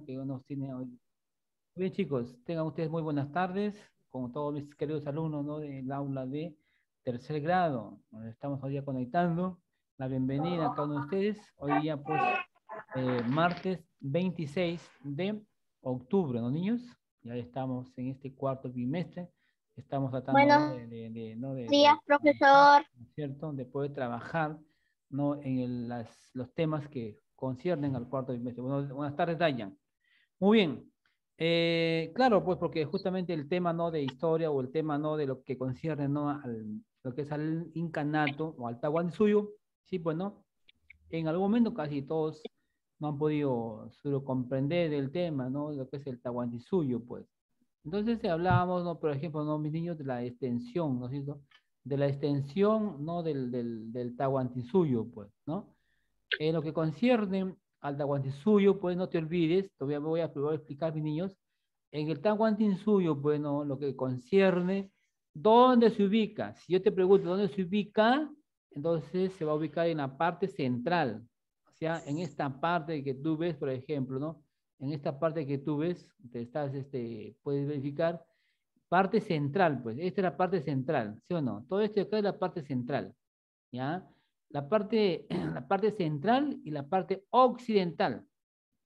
que nos tiene hoy. Muy bien, chicos, tengan ustedes muy buenas tardes, con todos mis queridos alumnos, ¿no? Del aula de tercer grado. Nos estamos hoy día conectando. La bienvenida a cada uno de ustedes. Hoy día, pues, martes 26 de octubre, ¿no, niños? Ya estamos en este cuarto bimestre. Estamos tratando, ¿no? Buenos ¿no? días, avanzar, profesor. ¿no es cierto? De poder trabajar, ¿no? En los temas que conciernen al cuarto bimestre. Buenas tardes, Dayan. Muy bien. Claro, pues porque justamente el tema no de historia o el tema no de lo que concierne no lo que es al incanato o al Tahuantinsuyo, sí, pues no, en algún momento casi todos no han podido solo comprender el tema, ¿no? Lo que es el Tahuantinsuyo, pues. Entonces hablábamos, ¿no? Por ejemplo, ¿no? Mis niños de la extensión, ¿no es cierto? De la extensión, ¿no? Del Tahuantinsuyo, pues, ¿no? En lo que concierne al Tahuantinsuyo, pues no te olvides, todavía voy a explicar, mis niños, en el Tahuantinsuyo, bueno, lo que concierne, ¿dónde se ubica? Si yo te pregunto dónde se ubica, entonces se va a ubicar en la parte central, o sea, en esta parte que tú ves, por ejemplo, ¿no? En esta parte que tú ves, puedes verificar, parte central, pues, esta es la parte central, ¿sí o no? Todo esto de acá es la parte central. ¿Ya? La parte central y la parte occidental,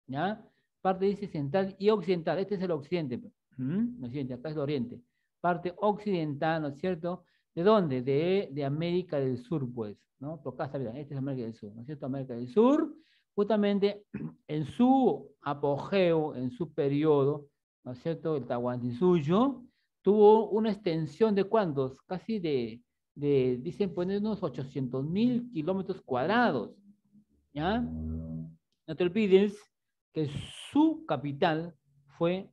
¿ya? Parte dice central y occidental, este es el occidente, pues. ¿Mm? Occidente, acá es el oriente. Parte occidental, ¿no es cierto? ¿De dónde? De América del Sur, pues, ¿no? Por acá está, mira, este es América del Sur, ¿no es cierto? América del Sur, justamente en su apogeo, en su periodo, ¿no es cierto? El Tahuantinsuyo tuvo una extensión de ¿cuántos? Casi dicen, poner unos 800.000 kilómetros cuadrados, ¿ya? No te olvides que su capital fue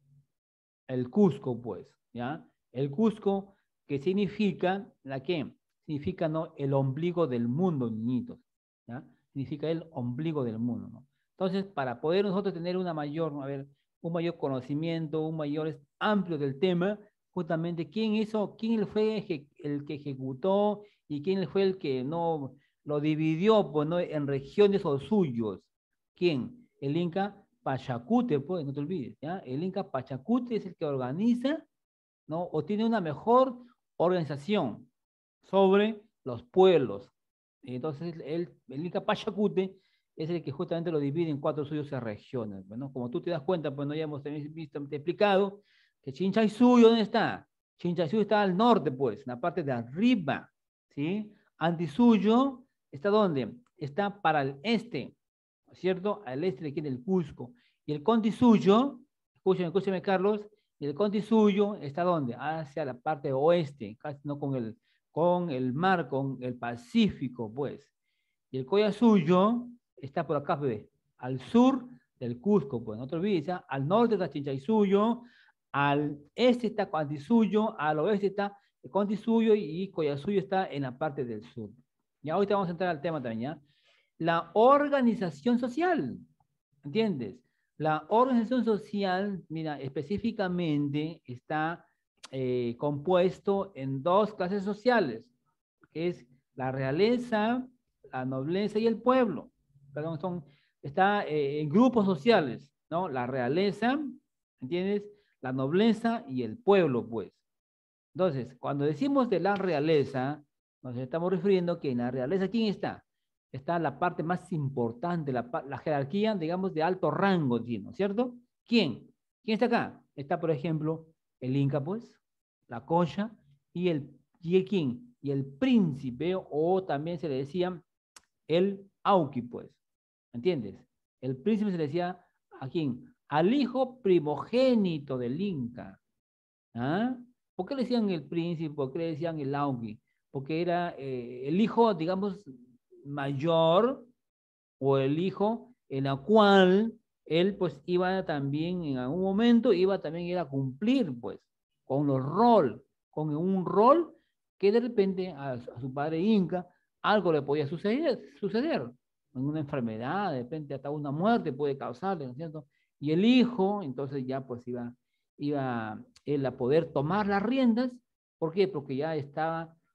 el Cusco, pues, ¿ya? El Cusco, que significa, ¿la qué? Significa, ¿no? El ombligo del mundo, niñitos, ¿ya? Significa el ombligo del mundo, ¿no? Entonces, para poder nosotros tener una mayor, a ver, un mayor conocimiento, un mayor amplio del tema, justamente, quién fue el que ejecutó y quién fue el que no lo dividió, pues, ¿no? En regiones o suyos? ¿Quién? El Inca Pachacute, pues, no te olvides, ¿ya? El Inca Pachacute es el que organiza, ¿no? O tiene una mejor organización sobre los pueblos. Entonces, el Inca Pachacute es el que justamente lo divide en cuatro suyos regiones. Bueno, como tú te das cuenta, pues no ya hemos visto, te he explicado que Chinchaysuyo, ¿dónde está? Chinchaysuyo está al norte, pues, en la parte de arriba, ¿sí? Antisuyo está ¿dónde? Está para el este, ¿no es cierto? Al este de aquí en el Cusco. Y el Contisuyo, escúchame, Carlos, y el Contisuyo está ¿dónde? Hacia la parte oeste, casi no con el mar, con el Pacífico, pues. Y el Collasuyo está por acá, bebé, al sur del Cusco, pues, no te olvides, ¿ah? Al norte está Chinchaysuyo, al este está Contisuyo, al oeste está Contisuyo y Collasuyo está en la parte del sur. Ya ahorita vamos a entrar al tema también, ¿ya? La organización social, ¿entiendes? La organización social, mira, específicamente está compuesto en dos clases sociales, que es la realeza, la nobleza y el pueblo. Perdón, está en grupos sociales, ¿no? La realeza, ¿entiendes? La nobleza y el pueblo, pues. Entonces, cuando decimos de la realeza, nos estamos refiriendo que en la realeza, ¿quién está? Está la parte más importante, la jerarquía, digamos, de alto rango, ¿no es cierto? ¿Quién? ¿Quién está acá? Está, por ejemplo, el Inca, pues, la Cocha y el quién? Y el príncipe, o también se le decía el Auqui, pues. ¿Entiendes? El príncipe se le decía a quién? Al hijo primogénito del Inca. ¿Ah? ¿Por qué le decían el príncipe? ¿Por qué le decían el Auqui? Porque era el hijo, digamos, mayor o el hijo en la cual él pues iba también en algún momento, iba también a ir a cumplir pues con los rol, con un rol que de repente a su padre Inca algo le podía suceder, una enfermedad, de repente hasta una muerte puede causarle, ¿no es cierto? Y el hijo entonces ya pues iba él a poder tomar las riendas. ¿Por qué? Porque ya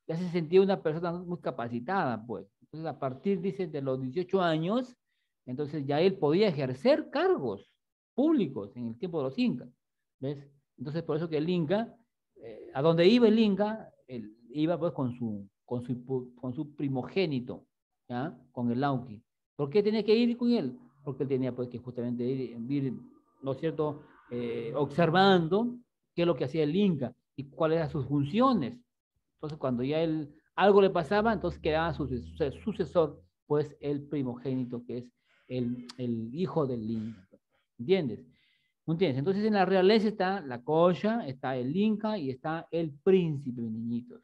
se sentía una persona muy capacitada, pues. Entonces, a partir, dice, de los 18 años, entonces ya él podía ejercer cargos, públicos en el tiempo de los incas, ¿ves? Entonces, por eso que el inca, a donde iba el inca, él iba pues con su primogénito, ¿ya? Con el Lauqui. ¿Por qué tenía que ir con él? Porque él tenía pues que justamente ir ¿no es cierto?, observando qué es lo que hacía el inca y cuáles eran sus funciones. Entonces, cuando ya él, algo le pasaba, entonces quedaba sucesor, pues el primogénito, que es el hijo del inca. ¿Entiendes? ¿No entiendes? Entonces, en la realeza está la colla, está el inca y está el príncipe, mis niñitos.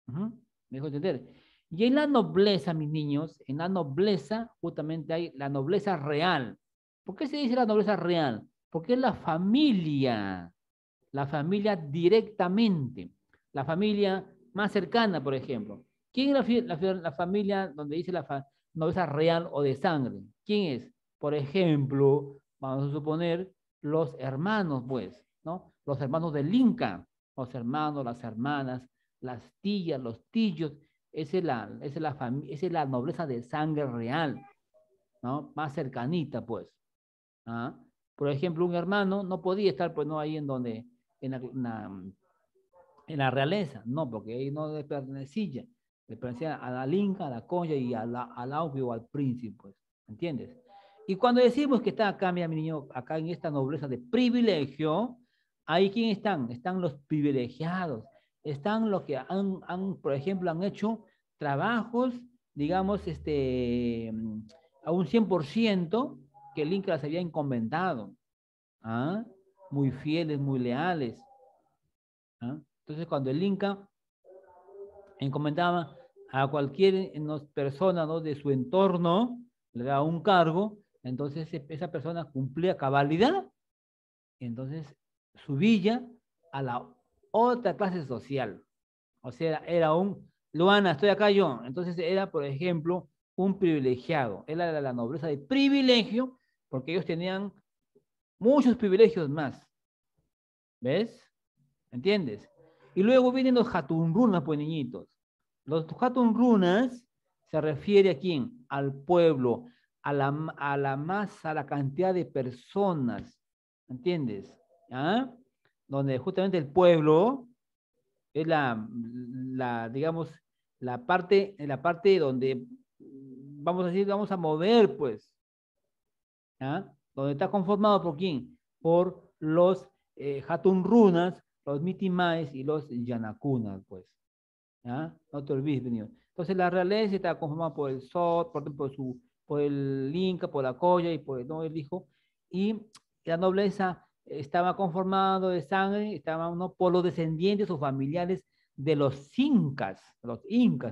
¿Me dejo entender? Y en la nobleza, mis niños, en la nobleza justamente hay la nobleza real. ¿Por qué se dice la nobleza real? Porque es la familia directamente, la familia más cercana, por ejemplo. ¿Quién es la familia donde dice nobleza real o de sangre? ¿Quién es? Por ejemplo, vamos a suponer los hermanos, pues, ¿no? Los hermanos del Inca, los hermanos, las hermanas, las tías, los tillos, esa es la nobleza de sangre real, ¿no? Más cercanita, pues. ¿Ah? Por ejemplo, un hermano no podía estar, pues, no ahí en la realeza, no, porque ahí no le pertenecía a la Inca, a la Colla y al Auge o al príncipe, pues, ¿entiendes? Y cuando decimos que está acá, mira, mi niño, acá en esta nobleza de privilegio, ahí ¿quién están? Están los privilegiados, están los que por ejemplo, han hecho trabajos, digamos, a un 100% que el Inca las había encomendado, ¿ah? Muy fieles, muy leales, ¿ah? Entonces, cuando el Inca encomendaba a cualquier persona, ¿no?, de su entorno, le daba un cargo, entonces esa persona cumplía cabalidad, y entonces subía a la otra clase social. O sea, era Luana, estoy acá yo. Entonces era, por ejemplo, un privilegiado. Era de la nobleza de privilegio, porque ellos tenían muchos privilegios más. ¿Ves? ¿Entiendes? Y luego vienen los Hatunrunas, pues, niñitos. Los Hatunrunas se refiere a quién? Al pueblo, a la masa, a la cantidad de personas. ¿Entiendes? ¿Ah? Donde justamente el pueblo es digamos, la parte donde, vamos a decir, vamos a mover, pues, ¿ah? Donde está conformado por quién? Por los Hatun Runas, los Mitimaes y los Yanakunas, pues. ¿Ah? No te olvides, venido. Entonces la realeza está conformada por el Sot, por el Inca, por la Colla y por ¿no?, el hijo. Y la nobleza estaba conformado de sangre, estaban, ¿no?, por los descendientes o familiares de los incas,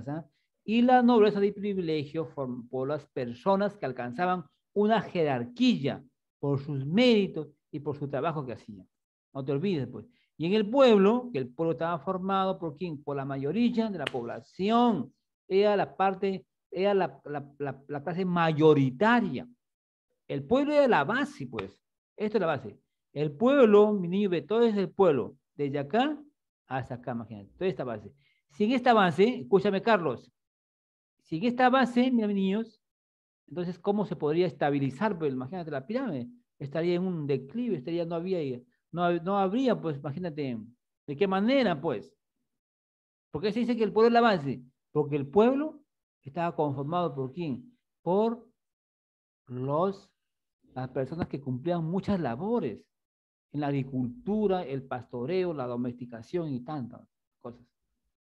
¿ah? Y la nobleza de privilegio por las personas que alcanzaban una jerarquía por sus méritos y por su trabajo que hacían. No te olvides, pues. Y en el pueblo, que el pueblo estaba formado por quién? Por la mayoría de la población. Era la clase mayoritaria. El pueblo era la base, pues. Esto es la base. El pueblo, mi niño, ve, todo es el pueblo. Desde acá hasta acá, imagínate. Toda esta base. Sin esta base, escúchame, Carlos. Sin esta base, mira, mis niños, entonces, ¿cómo se podría estabilizar? Pues imagínate, la pirámide estaría en un declive, no habría, pues, imagínate, ¿de qué manera, pues? ¿Por qué se dice que el pueblo es la base? Porque el pueblo estaba conformado por quién? Por los, las personas que cumplían muchas labores en la agricultura, el pastoreo, la domesticación y tantas cosas.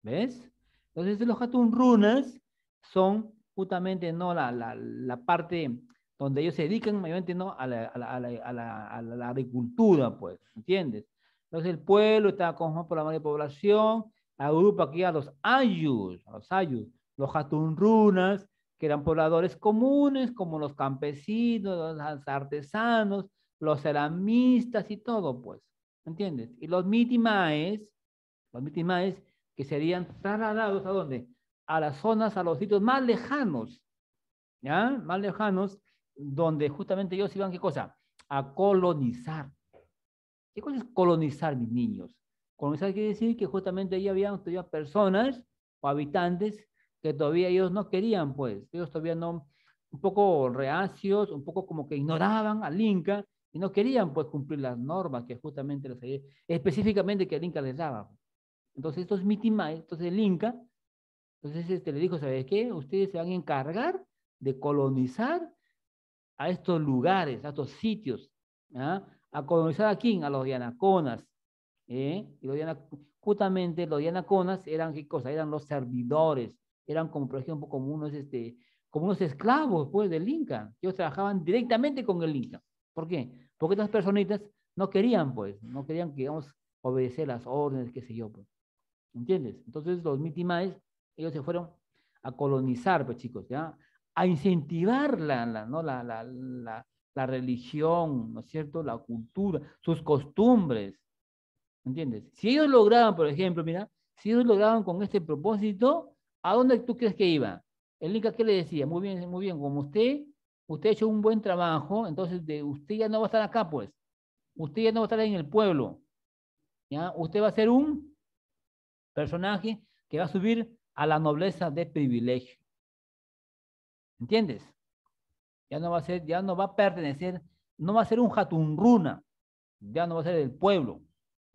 ¿Ves? Entonces los Hatun Runas son justamente no la parte donde ellos se dedican mayormente no a la agricultura, pues, ¿entiendes? Entonces el pueblo está conformado por la mayor población, agrupa aquí a los ayus, los Hatun Runas, que eran pobladores comunes, como los campesinos, los artesanos, los ceramistas y todo, pues, ¿entiendes? Y los mitimaes que serían trasladados ¿a dónde? A las zonas, a los sitios más lejanos, ¿ya? Más lejanos, donde justamente ellos iban, ¿qué cosa? A colonizar. ¿Qué cosa es colonizar, mis niños? Colonizar quiere decir que justamente ahí había todavía personas o habitantes que todavía ellos no querían, pues, ellos todavía no, un poco reacios, un poco como que ignoraban al Inca, y no querían pues cumplir las normas que justamente específicamente que el Inca les daba. Entonces estos mitimay, entonces el Inca, entonces le dijo, ¿sabes qué? Ustedes se van a encargar de colonizar a estos lugares, a estos sitios, ¿ah? A colonizar a quién, a los Yanaconas, y justamente los Yanaconas eran, ¿qué cosa? Eran los servidores, eran como, por ejemplo, como unos esclavos, pues, del Inca. Ellos trabajaban directamente con el Inca. ¿Por qué? Porque estas personitas no querían, pues, no querían, digamos, obedecer las órdenes, qué sé yo, pues. ¿Entiendes? Entonces los mitimaes, ellos se fueron a colonizar, pues, chicos, ¿ya? A incentivar ¿no? la religión, ¿no es cierto? La cultura, sus costumbres, ¿entiendes? Si ellos lograban, por ejemplo, mira, si ellos lograban con este propósito, ¿a dónde tú crees que iba? El Inca, ¿qué le decía? Muy bien, como usted ha hecho un buen trabajo, entonces usted ya no va a estar acá, pues. Usted ya no va a estar en el pueblo, ¿ya? Usted va a ser un personaje que va a subir a la nobleza de privilegio. ¿Entiendes? Ya no va a pertenecer, no va a ser un jatunruna, ya no va a ser del pueblo,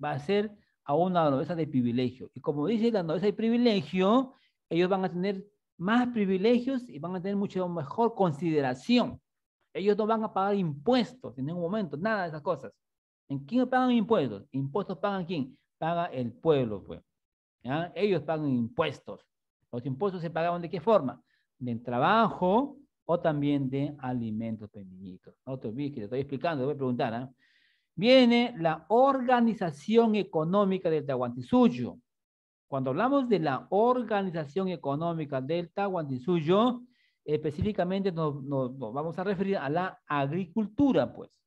va a ser a una nobleza de privilegio. Y como dice la nobleza de privilegio, ellos van a tener más privilegios y van a tener mucho mejor consideración. Ellos no van a pagar impuestos en ningún momento, nada de esas cosas. ¿En quién pagan impuestos? ¿Impuestos pagan quién? Paga el pueblo, pues. ¿Ya? Ellos pagan impuestos. Los impuestos se pagaban de qué forma? Del trabajo o también de alimentos pequeñitos. No te olvides que te estoy explicando, te voy a preguntar. ¿Eh? Viene la organización económica del Tahuantinsuyo. Cuando hablamos de la organización económica del Tahuantinsuyo, específicamente nos vamos a referir a la agricultura, pues.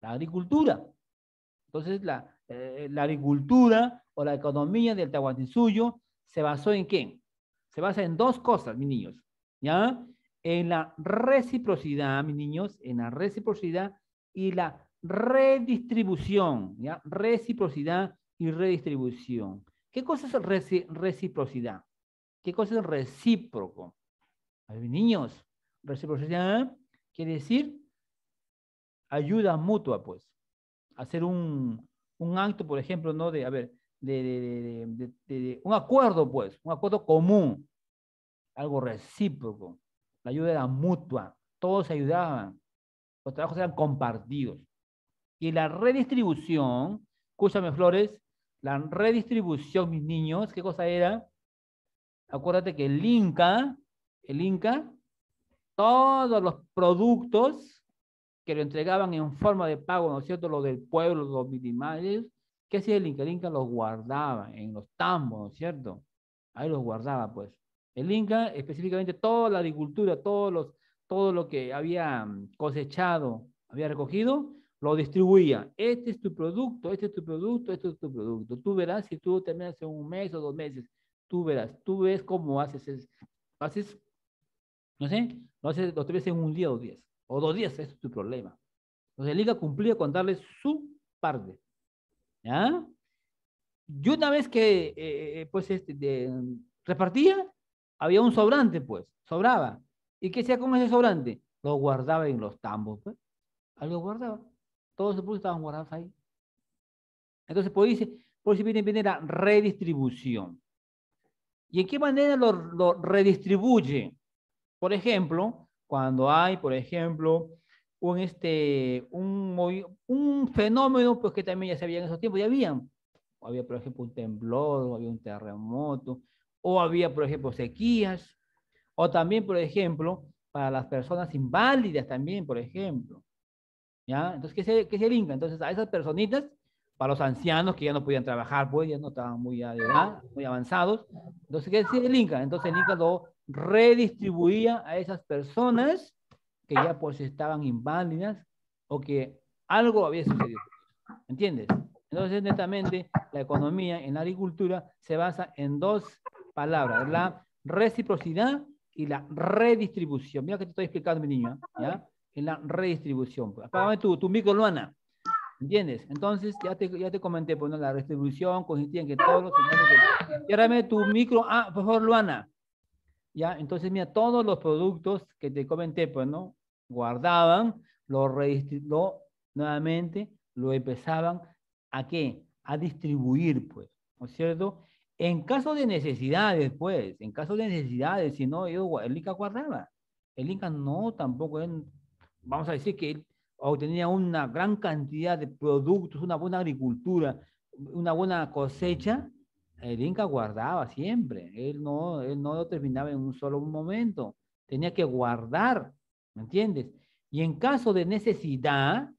La agricultura. Entonces, la agricultura o la economía del Tahuantinsuyo se basó en qué? Se basa en dos cosas, mis niños. ¿Ya? En la reciprocidad, mis niños, en la reciprocidad y la redistribución. ¿Ya? Reciprocidad y redistribución. ¿Qué cosa es reciprocidad? ¿Qué cosa es recíproco? A ver, mis niños, reciprocidad quiere decir ayuda mutua, pues. Hacer un acto, por ejemplo, ¿no? De, a ver, un acuerdo, pues, un acuerdo común, algo recíproco. La ayuda era mutua, todos se ayudaban, los trabajos eran compartidos. Y la redistribución, escúchame, Flores, la redistribución, mis niños, ¿qué cosa era? Acuérdate que el Inca, todos los productos que lo entregaban en forma de pago, ¿no es cierto? Lo del pueblo, los minimales. ¿Qué hacía el Inca? El Inca los guardaba en los tambos, ¿no es cierto? Ahí los guardaba, pues. El Inca, específicamente toda la agricultura, todo lo que había cosechado, había recogido, lo distribuía. Este es tu producto, este es tu producto, este es tu producto. Tú verás si tú terminas en un mes o 2 meses. Tú verás, tú ves cómo haces, no sé, lo terminas en un día o 10. O 2 días, ese es tu problema. Entonces el Inca cumplía con darle su parte. ¿Ya? Y una vez que pues repartía, había un sobrante, pues, sobraba. ¿Y qué hacía con ese sobrante? Lo guardaba en los tambos, pues. Ahí lo guardaba. Todos los productos estaban guardados ahí. Entonces, por eso viene la redistribución. ¿Y en qué manera lo redistribuye? Por ejemplo, cuando hay, por ejemplo, un fenómeno, pues que también ya se había en esos tiempos, ya había, por ejemplo, un temblor, o había un terremoto, o había, por ejemplo, sequías, o también, por ejemplo, para las personas inválidas también, por ejemplo, ¿ya? Entonces, ¿qué se linka? Entonces, a esas personitas, para los ancianos que ya no podían trabajar, pues ya no estaban muy de edad, muy avanzados, entonces, ¿qué se linka? Entonces, el Inca lo redistribuía a esas personas que ya pues estaban inválidas o que algo había sucedido. ¿Entiendes? Entonces, netamente, la economía en la agricultura se basa en dos palabras, la reciprocidad y la redistribución. Mira que te estoy explicando, mi niño, ¿ya? En la redistribución. Apágame tu micro, Luana. ¿Entiendes? Entonces, ya te comenté, pues, ¿no? La redistribución consistía en que todos los señores... Ciérrame tu micro. Ah, por favor, Luana. ¿Ya? Entonces, mira, todos los productos que te comenté, pues, ¿no? Guardaban, lo nuevamente lo empezaban ¿a qué? A distribuir, pues, ¿no es cierto? En caso de necesidades, pues, en caso de necesidades, si no, el Inca guardaba. El Inca no, tampoco, vamos a decir que él obtenía una gran cantidad de productos, una buena agricultura, una buena cosecha, el Inca guardaba siempre. Él no lo terminaba en un solo momento. Tenía que guardar, ¿me entiendes? Y en caso de necesidad,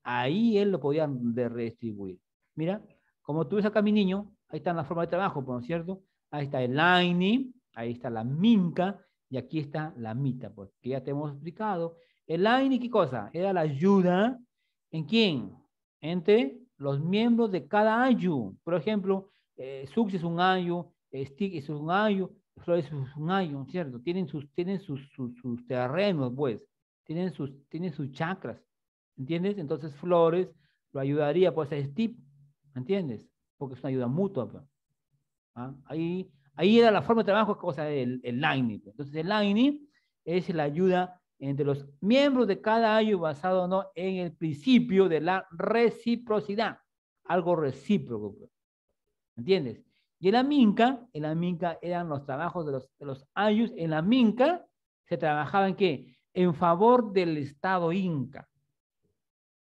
ahí él lo podía redistribuir. Mira, como tú ves acá, mi niño, ahí están las formas de trabajo, ¿no es cierto? Ahí está el Laini, ahí está la Minca, y aquí está la Mita, pues, que ya te hemos explicado. El Laini, ¿qué cosa? Era la ayuda, ¿en quién? Entre los miembros de cada ayu. Por ejemplo, Sux es un ayu, Stick es un ayu, Flores es un ayu, ¿cierto? Tienen sus terrenos, pues, tienen sus chakras, ¿entiendes? Entonces Flores lo ayudaría pues a Steve, ¿me entiendes? Porque es una ayuda mutua, pues. ¿Ah? Ahí era la forma de trabajo, cosa el Lightning. Pues. Entonces el Lightning es la ayuda entre los miembros de cada año basado ¿no? en el principio de la reciprocidad, algo recíproco, pues. ¿Me entiendes? Y en la minca eran los trabajos de los ayus, en la minca se trabajaba en qué? En favor del Estado inca.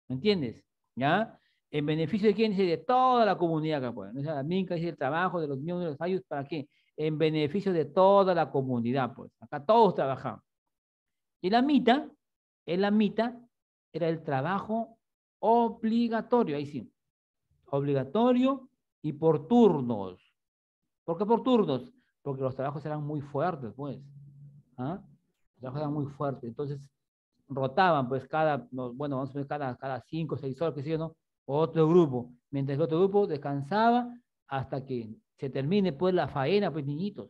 ¿Me entiendes? ¿Ya? ¿En beneficio de quién? Dice de toda la comunidad acá, pues. O sea, la minca dice el trabajo de los miembros de los ayus, ¿para qué? En beneficio de toda la comunidad, pues. Acá todos trabajaban. Y la mita era el trabajo obligatorio, ahí sí. Obligatorio y por turnos. ¿Por qué por turnos? Porque los trabajos eran muy fuertes, pues. ¿Ah? Los trabajos eran muy fuertes. Entonces, rotaban, pues, bueno, vamos a ver, cada 5 o 6 horas, qué sé yo, ¿no? Otro grupo. Mientras el otro grupo descansaba hasta que se termine, pues, la faena, pues, niñitos.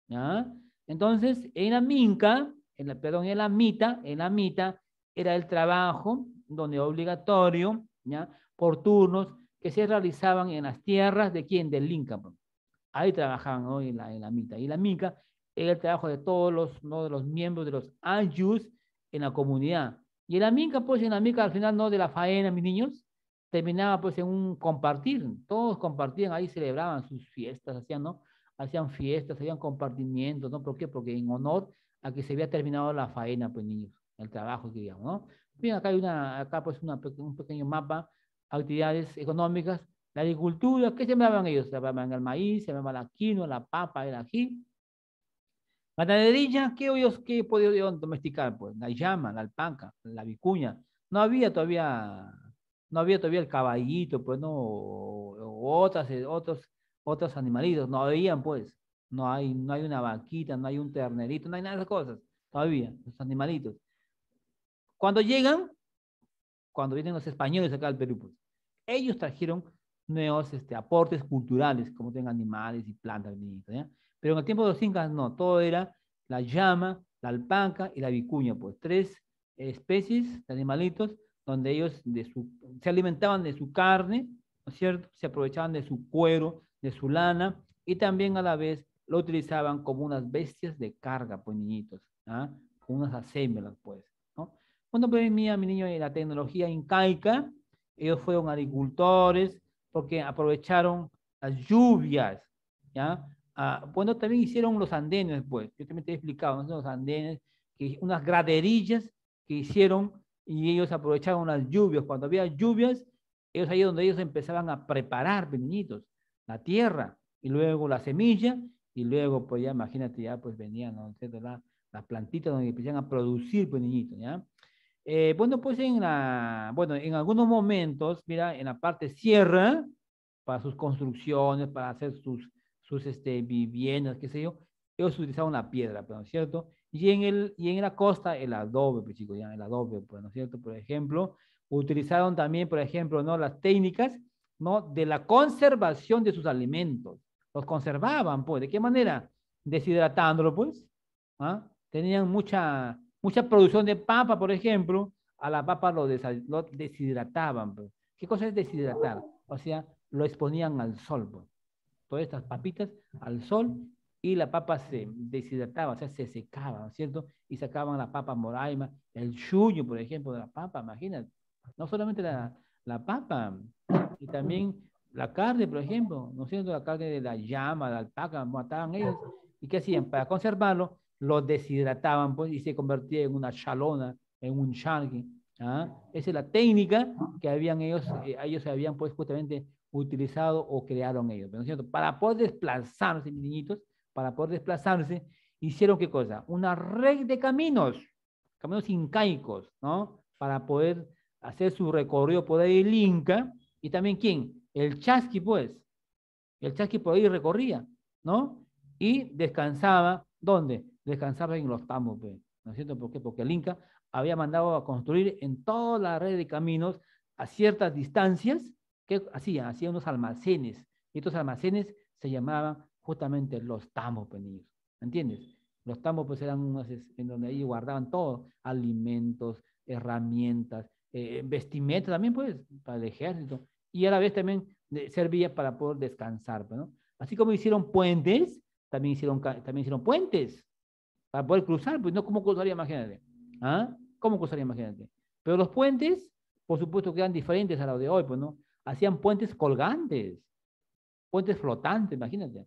¿Ya? Entonces, en la minca, perdón, en la mita, era el trabajo donde obligatorio, ¿ya? Por turnos que se realizaban en las tierras de quién, del Inca, pues. Ahí trabajaban hoy en la mita. Y la mica era el trabajo de todos los, ¿no? de los miembros de los ayus en la comunidad. Y en la mica al final, ¿no? De la faena, mis niños, terminaba pues en un compartir. Todos compartían, ahí celebraban sus fiestas, hacían, ¿no? Hacían fiestas, hacían compartimientos, ¿no? ¿Por qué? Porque en honor a que se había terminado la faena, pues niños, el trabajo que digamos, ¿no? Bien, acá pues un pequeño mapa, actividades económicas la agricultura, ¿qué sembraban ellos? Sembraban el maíz, sembraban la quinoa, la papa, el ají. Ganadería, ¿qué podían domesticar? Pues la llama, la alpaca, la vicuña. No había todavía, no había todavía el caballito, pues no, o otros animalitos, no habían, pues. No hay una vaquita, no hay un ternerito, no hay nada de esas cosas, todavía, los animalitos. Cuando llegan, cuando vienen los españoles acá al Perú, pues, ellos trajeron nuevos aportes culturales, como tienen animales y plantas, ¿ya? Pero en el tiempo de los incas no, todo era la llama, la alpaca y la vicuña, pues 3 especies de animalitos donde ellos se alimentaban de su carne, ¿no es cierto? Se aprovechaban de su cuero, de su lana y también a la vez lo utilizaban como unas bestias de carga, pues niñitos, ¿ah? Como unas acémelas, pues, ¿no? Cuando pues, mi niño, la tecnología incaica, ellos fueron agricultores porque aprovecharon las lluvias, ¿ya? Bueno, también hicieron los andenes, pues, yo también te he explicado, ¿no? Los andenes, unas graderillas que hicieron y ellos aprovecharon las lluvias. Cuando había lluvias, ellos ahí es donde ellos empezaban a preparar, pequeñitos, la tierra y luego la semilla y luego, pues ya imagínate, ya pues venían, ¿no? Las plantitas donde empezaban a producir, pues niñitos, ¿ya? Bueno, pues en algunos momentos, mira, en la parte sierra, para sus construcciones, para hacer sus viviendas, qué sé yo, ellos utilizaban la piedra, pues, ¿no es cierto? Y en la costa, el adobe, pues chicos, ya, el adobe, pues, ¿no es cierto? Por ejemplo, utilizaron también, por ejemplo, ¿no? Las técnicas, ¿no? De la conservación de sus alimentos. Los conservaban, pues, ¿de qué manera? Deshidratándolo, pues, ¿ah? Tenían mucha producción de papa, por ejemplo, a la papa lo deshidrataban, pues. ¿Qué cosa es deshidratar? O sea, lo exponían al sol, pues. Todas estas papitas al sol y la papa se deshidrataba, o sea, se secaba, ¿no es cierto? Y sacaban la papa moraima, el chuño, por ejemplo, de la papa, imagínate. No solamente la papa, y también la carne, por ejemplo, ¿no es cierto? La carne de la llama, la alpaca, mataban ellos. ¿Y qué hacían? Para conservarlo, lo deshidrataban pues, y se convertía en una chalona, en un charqui. ¿Ah? Esa es la técnica que habían ellos habían pues justamente utilizado o crearon ellos, ¿no es cierto? Para poder desplazarse, mis niñitos, para poder desplazarse, hicieron qué cosa? Una red de caminos, caminos incaicos, ¿no? Para poder hacer su recorrido por ahí el Inca, y también ¿quién? El Chasqui, pues. El Chasqui por ahí recorría, ¿no? Y descansaba, ¿dónde? Descansaba en los tambos, pues, ¿no es cierto? ¿Por qué? Porque el Inca había mandado a construir en toda la red de caminos a ciertas distancias, ¿qué hacían? Hacían unos almacenes, y estos almacenes se llamaban justamente los tambos, pues, niños, ¿entiendes? Los tambos, pues, eran unos en donde ahí guardaban todo, alimentos, herramientas, vestimenta también, pues, para el ejército, y a la vez también servía para poder descansar, pues, ¿no? Así como hicieron puentes, también hicieron puentes para poder cruzar, pues no, ¿cómo cruzaría? Imagínate. ¿Ah? ¿Cómo cruzaría? Imagínate. Pero los puentes, por supuesto que eran diferentes a los de hoy, pues, ¿no? Hacían puentes colgantes, puentes flotantes, imagínate.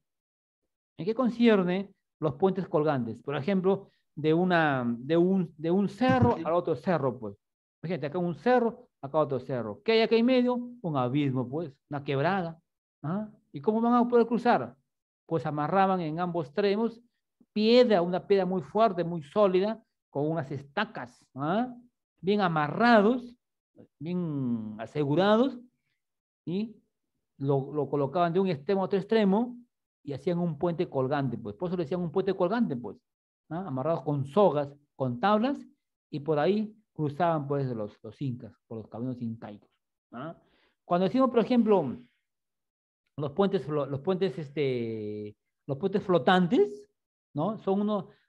¿En qué concierne los puentes colgantes? Por ejemplo, de un cerro al otro cerro, pues. Fíjate, acá un cerro, acá otro cerro. ¿Qué hay acá en medio? Un abismo, pues, una quebrada. ¿Ah? ¿Y cómo van a poder cruzar? Pues amarraban en ambos extremos piedra, una piedra muy fuerte, muy sólida, con unas estacas, ¿ah? Bien amarrados, bien asegurados, y lo colocaban de un extremo a otro extremo y hacían un puente colgante, pues. Por eso le decían un puente colgante, pues. ¿Ah? Amarrados con sogas, con tablas, y por ahí cruzaban, pues, los incas, por los caminos incaicos. ¿Ah? Cuando decimos, por ejemplo, los puentes flotantes, ¿no?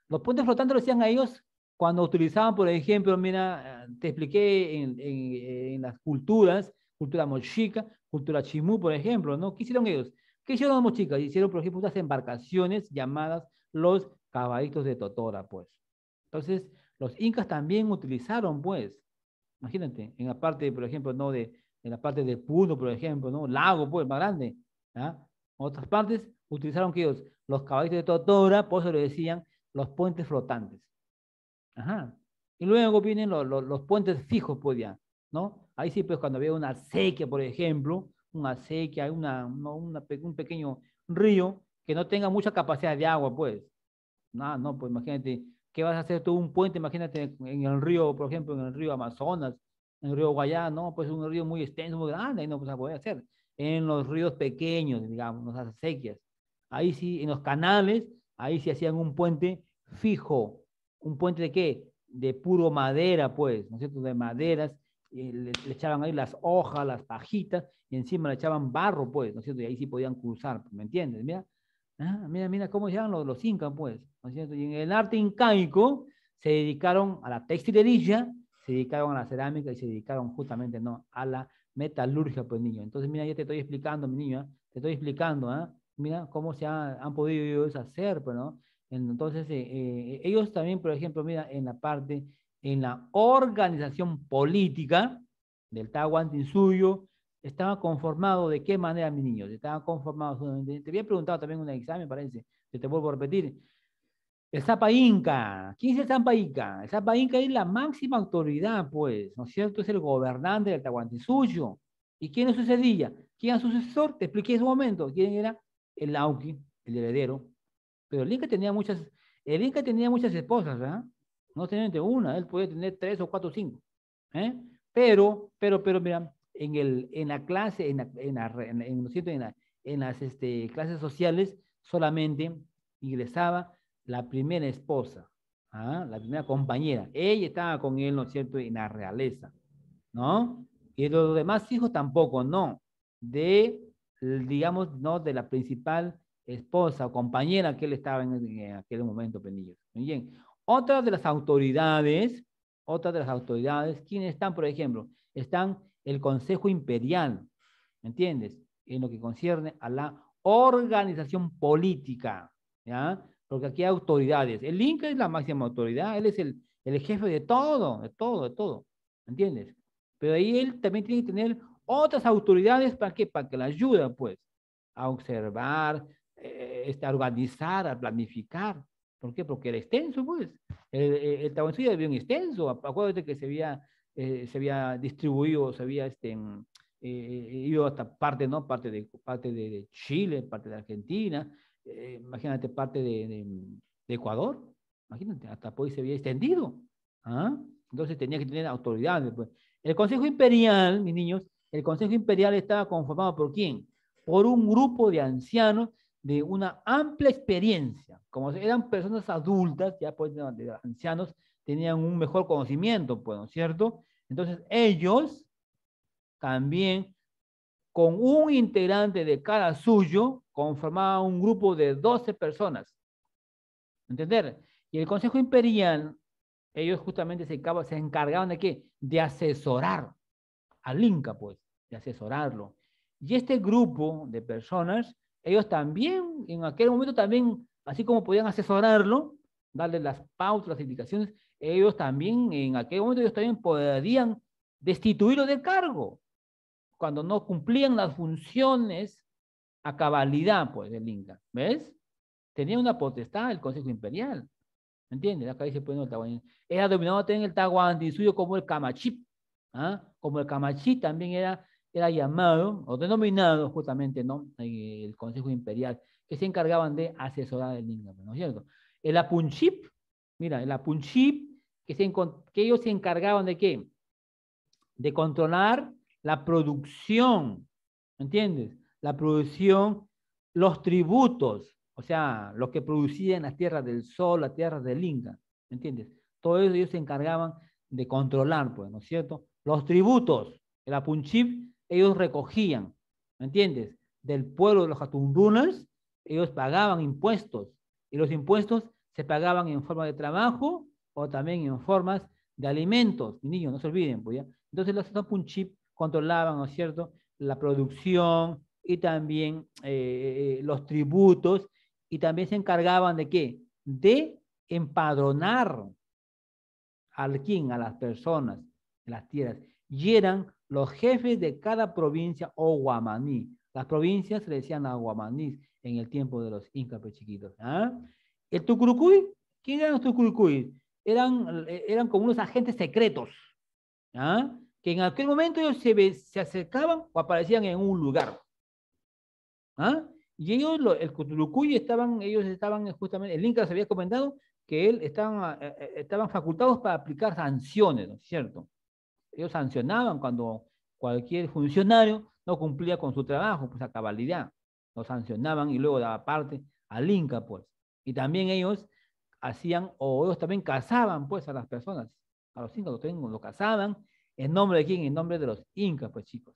Los puentes flotantes lo hacían a ellos cuando utilizaban, por ejemplo, mira, te expliqué en las culturas, cultura mochica, cultura chimú, por ejemplo, ¿no? ¿Qué hicieron ellos? ¿Qué hicieron los mochicas? Hicieron, por ejemplo, unas embarcaciones llamadas los caballitos de Totora, pues. Entonces, los incas también utilizaron, pues, imagínate, en la parte, por ejemplo, ¿no? En la parte de Puno, por ejemplo, ¿no? Lago, pues, más grande. ¿Ah? Otras partes utilizaron que ellos, los caballitos de Totora, por eso le decían los puentes flotantes. Ajá. Y luego vienen los puentes fijos, pues ya, ¿no? Ahí sí, pues cuando había una sequía, por ejemplo, una sequía, un pequeño río que no tenga mucha capacidad de agua, pues. No, no, pues imagínate, ¿qué vas a hacer tú un puente? Imagínate en el río, por ejemplo, en el río Amazonas, en el río Guayá, no, pues un río muy extenso, muy grande, y no pues, se puede hacer. En los ríos pequeños, digamos, las acequias, ahí sí, en los canales, ahí sí hacían un puente fijo. ¿Un puente de qué? De puro madera, pues, ¿no es cierto? De maderas, le echaban ahí las hojas, las pajitas, y encima le echaban barro, pues, ¿no es cierto? Y ahí sí podían cruzar, ¿me entiendes? Mira, ah, mira, mira cómo se llaman los incas, pues, ¿no es cierto? Y en el arte incaico se dedicaron a la textilería, se dedicaron a la cerámica y se dedicaron justamente, ¿no? A la metalurgia, pues, niño. Entonces, mira, ya te estoy explicando, mi niño, ¿eh? Te estoy explicando, ¿eh? Mira cómo han podido ellos hacer, pues, ¿no? Entonces, ellos también, por ejemplo, mira, en la organización política del Tahuantinsuyo, estaba conformado de qué manera, mi niño. Estaba conformado, te había preguntado también en un examen, parece, te vuelvo a repetir. El Zapa Inca. ¿Quién es el Zapa Inca? El Zapa Inca es la máxima autoridad, pues, ¿no es cierto? Es el gobernante del Tahuantinsuyo. ¿Y quién le sucedía? ¿Quién era su sucesor? Te expliqué en su momento. ¿Quién era? El Lauqui, el heredero. Pero el Inca tenía muchas esposas, ¿verdad? No solamente una, él podía tener 3 o 4 o 5. ¿Eh? Pero, mira, en la clase, ¿no es cierto? En las clases sociales, solamente ingresaba la primera esposa, ¿ah? La primera compañera. Ella estaba con él, ¿no es cierto? En la realeza, ¿no? Y los demás hijos tampoco, no. Digamos, no, de la principal esposa o compañera que él estaba en aquel momento, Penillos. Bien. Otras de las autoridades, ¿quiénes están, por ejemplo? Están el Consejo Imperial, ¿me entiendes? En lo que concierne a la organización política, ¿ya? Porque aquí hay autoridades. El Inca es la máxima autoridad, él es el jefe de todo, ¿me entiendes? Pero ahí él también tiene que tener otras autoridades para qué, para que la ayuden, pues, a observar, a organizar, a planificar. ¿Por qué? Porque era extenso, pues. El Tahuantinsuyo era bien extenso. Acuérdate que se había distribuido, se había ido hasta parte, ¿no? Parte de Chile, parte de Argentina, imagínate parte de Ecuador, imagínate, hasta pues se había extendido. ¿Ah? Entonces tenía que tener autoridades, pues. El Consejo Imperial, mis niños, el Consejo Imperial estaba conformado por ¿quién? Por un grupo de ancianos de una amplia experiencia. Como eran personas adultas, ya pues de ancianos, tenían un mejor conocimiento, pues, ¿no es cierto? Entonces ellos también, con un integrante de cada suyo, conformaban un grupo de 12 personas. ¿Entender? Y el Consejo Imperial, ellos justamente se encargaban de qué? De asesorar al Inca, pues, de asesorarlo. Y este grupo de personas, ellos también, en aquel momento también, así como podían asesorarlo, darle las pautas, las indicaciones, ellos también, en aquel momento, ellos también podían destituirlo del cargo, cuando no cumplían las funciones a cabalidad, pues, del Inca. ¿Ves? Tenía una potestad el Consejo Imperial. ¿Me entiendes? Acá dice, pues, no, era dominado también el Tahuantinsuyo como el Camachip. ¿Ah? Como el Camachip también era llamado o denominado justamente, ¿no? El Consejo Imperial, que se encargaban de asesorar el Inca, ¿no es cierto? El Apunchip, mira, el Apunchip, que ellos se encargaban de qué? De controlar la producción, ¿me entiendes? La producción, los tributos, o sea, lo que producían las tierras del sol, las tierras del Inca, ¿me entiendes? Todo eso ellos se encargaban de controlar, pues, ¿no es cierto? Los tributos, el Apunchip, ellos recogían, ¿me entiendes? Del pueblo de los Jatundunas, ellos pagaban impuestos, y los impuestos se pagaban en forma de trabajo o también en formas de alimentos. Niños, no se olviden, pues, ¿ya? Entonces los Apunchip controlaban, ¿no es cierto?, la producción y también los tributos, y también se encargaban de qué? De empadronar al quién, a las personas de las tierras, y eran los jefes de cada provincia o guamaní. Las provincias se le decían a guamanís en el tiempo de los incas chiquitos. ¿Ah? El Tucurucuy, ¿quién eran los Tucurucuy? Eran como unos agentes secretos, ¿ah? Que en aquel momento ellos se acercaban o aparecían en un lugar. ¿Ah? Y ellos, el Cuturucuy, ellos estaban justamente, el Inca les había comentado que estaban facultados para aplicar sanciones, ¿no es cierto? Ellos sancionaban cuando cualquier funcionario no cumplía con su trabajo, pues a cabalidad. Lo sancionaban y luego daba parte al Inca, pues. Y también ellos o ellos también cazaban, pues, a las personas, a los incas lo cazaban, ¿en nombre de quién? En nombre de los incas, pues, chicos.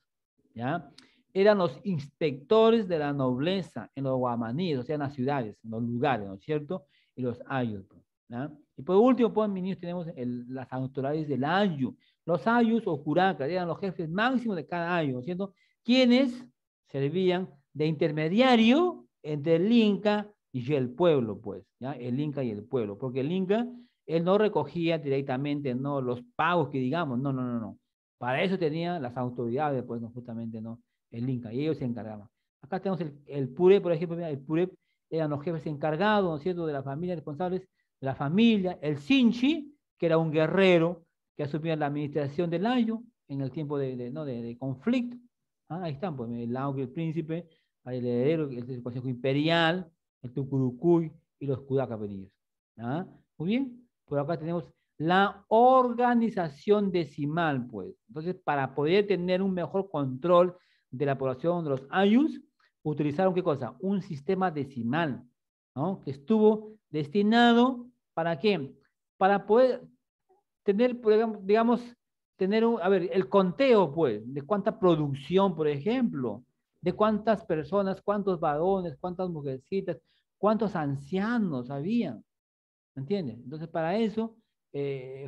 ¿Ya? Eran los inspectores de la nobleza en los guamaníes, o sea, en las ciudades, en los lugares, ¿no es cierto? Y los ayus. ¿Ya? Y por último, pues, niños, tenemos las autoridades del ayu. Los ayus o curacas eran los jefes máximos de cada ayu, ¿no es cierto? Quienes servían de intermediario entre el Inca y el pueblo, pues, ¿ya? El Inca y el pueblo, porque el Inca, él no recogía directamente, no, los pagos que digamos, no, no, no, no. Para eso tenía las autoridades, pues, no, justamente, no, el Inca, y ellos se encargaban. Acá tenemos el Puré, por ejemplo, mira, el Puré eran los jefes encargados, ¿no es cierto?, de la familia, responsables de la familia. El Sinchi, que era un guerrero que asumía la administración del Ayo en el tiempo de conflicto. Ah, ahí están, pues, el Auge, el príncipe, el heredero, el Consejo Imperial, el Tucurucuy y los Cudacapenillos. ¿Ah? Muy bien, por acá tenemos la organización decimal, pues. Entonces, para poder tener un mejor control de la población de los ayus, utilizaron, ¿qué cosa? Un sistema decimal, ¿no? Que estuvo destinado, ¿para qué? Para poder tener, digamos, el conteo, pues, de cuánta producción, por ejemplo, de cuántas personas, cuántos varones, cuántas mujercitas, cuántos ancianos había, ¿me entiendes? Entonces, para eso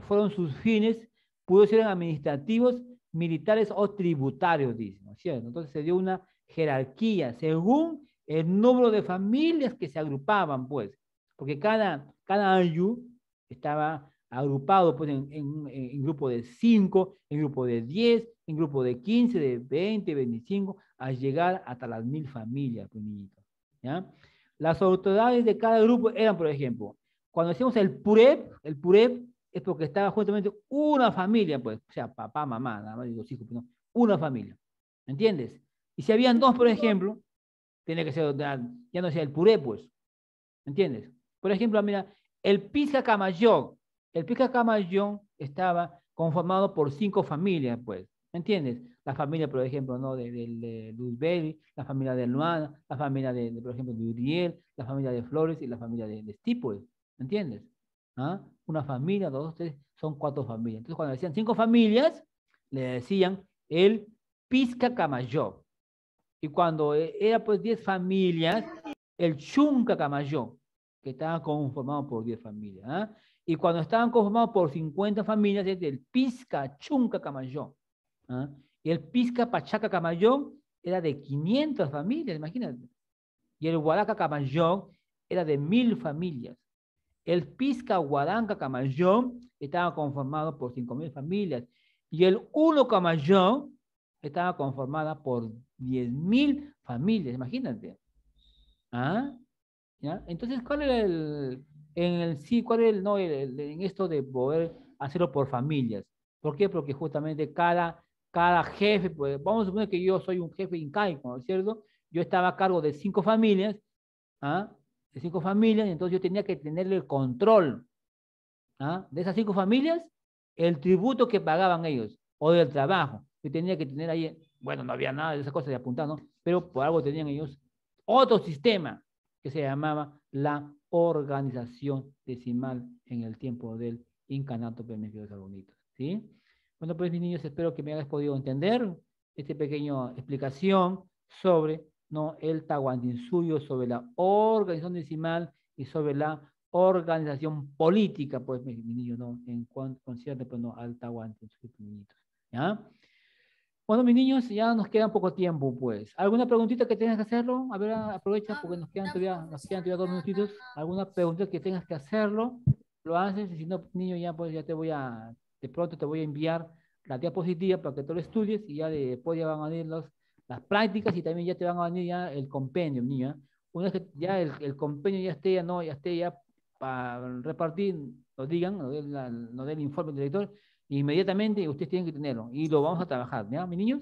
fueron sus fines, pudo ser administrativos, militares o tributarios, dice, ¿no es cierto? Entonces se dio una jerarquía según el número de familias que se agrupaban, pues, porque cada ayu estaba agrupado pues, en grupo de 5, en grupo de 10, en grupo de 15, de 20, 25, a llegar hasta las 1000 familias, pues, niñitos, ¿ya? Las autoridades de cada grupo eran, por ejemplo, cuando hacíamos el PUREP es porque estaba justamente una familia, pues, o sea, papá, mamá, nada más, los hijos, pues, no, una familia, ¿me entiendes? Y si habían dos, por ejemplo, tiene que ser, ya no sea el puré, pues, ¿me entiendes? Por ejemplo, mira, el Pisca Camayón estaba conformado por 5 familias, pues, ¿me entiendes? La familia, por ejemplo, ¿no? de Luzbeli, la familia de Luana, la familia por ejemplo, de Uriel, la familia de Flores y la familia de Steve, pues, ¿me entiendes? ¿Ah? Una familia, dos, tres, son 4 familias. Entonces, cuando decían 5 familias, le decían el Pisca Camayón. Y cuando era pues 10 familias, el Chunca Camayón, que estaba conformado por 10 familias. ¿Ah? Y cuando estaban conformados por 50 familias, es el Pisca Chunca Camayón. ¿Ah? Y el Pisca Pachaca Camayón era de 500 familias, imagínate. Y el Huaraca Camayón era de 1000 familias. El Pisca Huaranca Camayón estaba conformado por 5000 familias. Y el Uno Camayón estaba conformada por 10.000 familias, imagínate. ¿Ah? ¿Ya? Entonces, ¿cuál era sí, cuál era no, en esto de poder hacerlo por familias? ¿Por qué? Porque justamente cada jefe, pues, vamos a suponer que yo soy un jefe incaico, ¿no es cierto? Yo estaba a cargo de 5 familias, ¿ah? De 5 familias, entonces yo tenía que tener el control, ¿ah? De esas 5 familias, el tributo que pagaban ellos, o del trabajo. Yo tenía que tener ahí, bueno, no había nada de esas cosas de apuntar, ¿no? Pero por algo tenían ellos otro sistema que se llamaba la organización decimal en el tiempo del incanato permitido de Salonitos, ¿sí? Bueno, pues mis niños, espero que me hayas podido entender esta pequeña explicación sobre, ¿no? El Tahuantinsuyo, sobre la organización decimal y sobre la organización política, pues, mi niño, ¿no? En cuanto concierne, pues, no, al Tahuantinsuyo, niñitos, ¿ya? Bueno, mis niños, ya nos queda poco tiempo, pues. ¿Alguna preguntita que tengas que hacerlo? A ver, aprovecha porque nos quedan todavía 2 minutitos. ¿Alguna preguntita que tengas que hacerlo? Lo haces, y si no, niño, ya pues ya de pronto te voy a enviar la diapositiva para que tú lo estudies y ya después ya van a venir las prácticas y también ya te van a venir ya el compendio, niño. ¿Eh? Una vez que ya el compendio ya esté, ya esté ya para repartir, nos digan, nos dé el informe del director, inmediatamente ustedes tienen que tenerlo y lo vamos a trabajar, ¿ya, mis niños?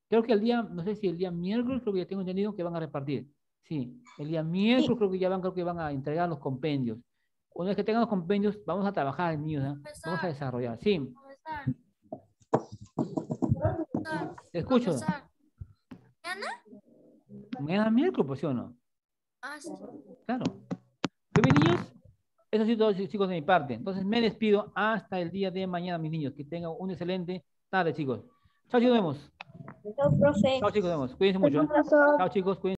Creo que el día, no sé si el día miércoles, creo que ya tengo entendido que van a repartir. Sí, el día miércoles creo que van a entregar los compendios. Una vez que tengan los compendios, vamos a trabajar, niños, ¿eh? Vamos a desarrollar. Sí, te escucho. Mañana miércoles, pues, ¿sí o no? Sí. Claro. ¿Qué, mis niños? Eso sí, todos chicos de mi parte. Entonces me despido hasta el día de mañana, mis niños. Que tengan una excelente tarde, chicos. Chao, chicos, nos vemos. Chao, profe. Chao, chicos, nos vemos. Cuídense mucho, ¿eh? Chao, chicos, cuídense.